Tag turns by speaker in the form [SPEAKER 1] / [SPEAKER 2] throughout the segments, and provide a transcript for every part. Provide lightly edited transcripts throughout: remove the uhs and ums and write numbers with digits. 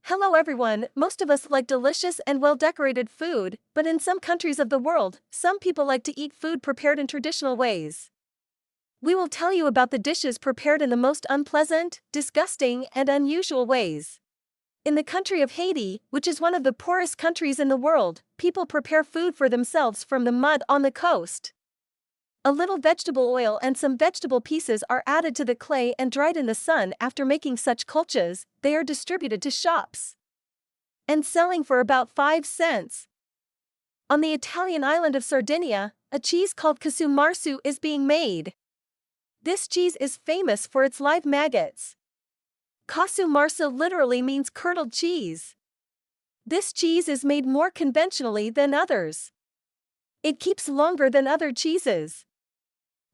[SPEAKER 1] Hello everyone, most of us like delicious and well-decorated food, but in some countries of the world, some people like to eat food prepared in traditional ways. We will tell you about the dishes prepared in the most unpleasant, disgusting, and unusual ways. In the country of Haiti, which is one of the poorest countries in the world, people prepare food for themselves from the mud on the coast. A little vegetable oil and some vegetable pieces are added to the clay and dried in the sun. After making such culches, they are distributed to shops and selling for about 5 cents. On the Italian island of Sardinia, a cheese called casu marzu is being made. This cheese is famous for its live maggots. Casu marzu literally means curdled cheese. This cheese is made more conventionally than others. It keeps longer than other cheeses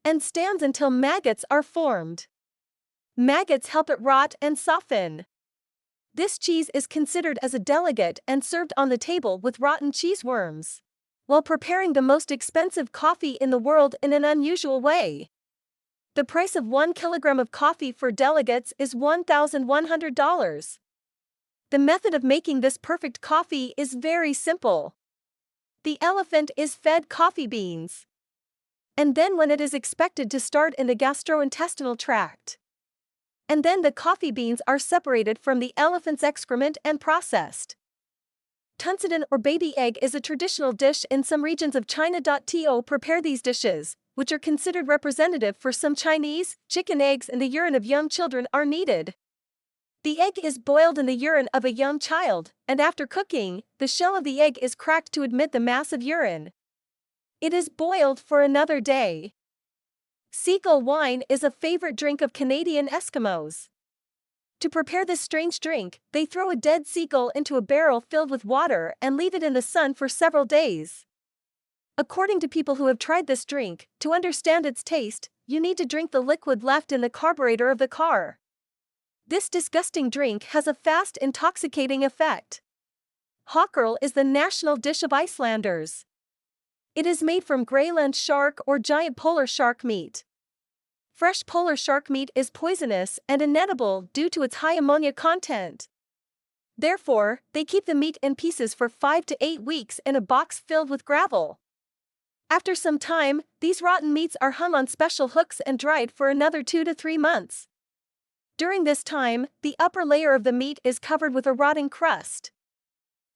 [SPEAKER 1] and stands until maggots are formed. Maggots help it rot and soften. This cheese is considered as a delicate and served on the table with rotten cheeseworms, while preparing the most expensive coffee in the world in an unusual way. The price of 1 kilogram of coffee for delegates is $1,100. The method of making this perfect coffee is very simple. The elephant is fed coffee beans, and then when it is expected to start in the gastrointestinal tract, and then the coffee beans are separated from the elephant's excrement and processed. Tunsadin or baby egg is a traditional dish in some regions of China. To prepare these dishes, which are considered representative for some Chinese, chicken eggs in the urine of young children are needed. The egg is boiled in the urine of a young child, and after cooking, the shell of the egg is cracked to admit the mass of urine. It is boiled for another day. Seagull wine is a favorite drink of Canadian Eskimos. To prepare this strange drink, they throw a dead seagull into a barrel filled with water and leave it in the sun for several days. According to people who have tried this drink, to understand its taste, you need to drink the liquid left in the carburetor of the car. This disgusting drink has a fast intoxicating effect. Hokkerl is the national dish of Icelanders. It is made from Greyland shark or giant polar shark meat. Fresh polar shark meat is poisonous and inedible due to its high ammonia content. Therefore, they keep the meat in pieces for 5 to 8 weeks in a box filled with gravel. After some time, these rotten meats are hung on special hooks and dried for another 2 to 3 months. During this time, the upper layer of the meat is covered with a rotting crust.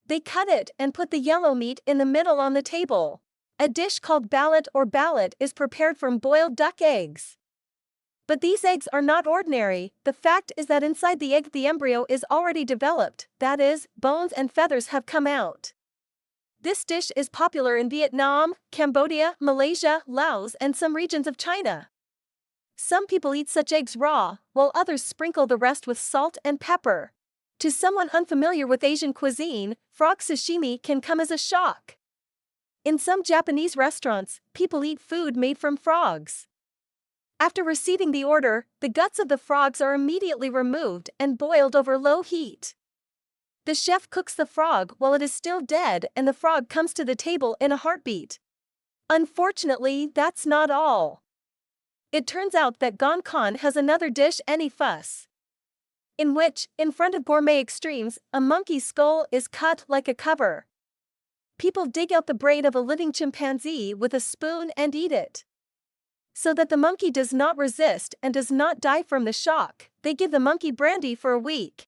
[SPEAKER 1] They cut it and put the yellow meat in the middle on the table. A dish called ballet or ballet is prepared from boiled duck eggs. But these eggs are not ordinary. The fact is that inside the egg the embryo is already developed, that is, bones and feathers have come out. This dish is popular in Vietnam, Cambodia, Malaysia, Laos, and some regions of China. Some people eat such eggs raw, while others sprinkle the rest with salt and pepper. To someone unfamiliar with Asian cuisine, frog sashimi can come as a shock. In some Japanese restaurants, people eat food made from frogs. After receiving the order, the guts of the frogs are immediately removed and boiled over low heat. The chef cooks the frog while it is still dead, and the frog comes to the table in a heartbeat. Unfortunately, that's not all. It turns out that Gon Khan has another dish, any fuss, in which, in front of gourmet extremes, a monkey's skull is cut like a cover. People dig out the brain of a living chimpanzee with a spoon and eat it. So that the monkey does not resist and does not die from the shock, they give the monkey brandy for a week.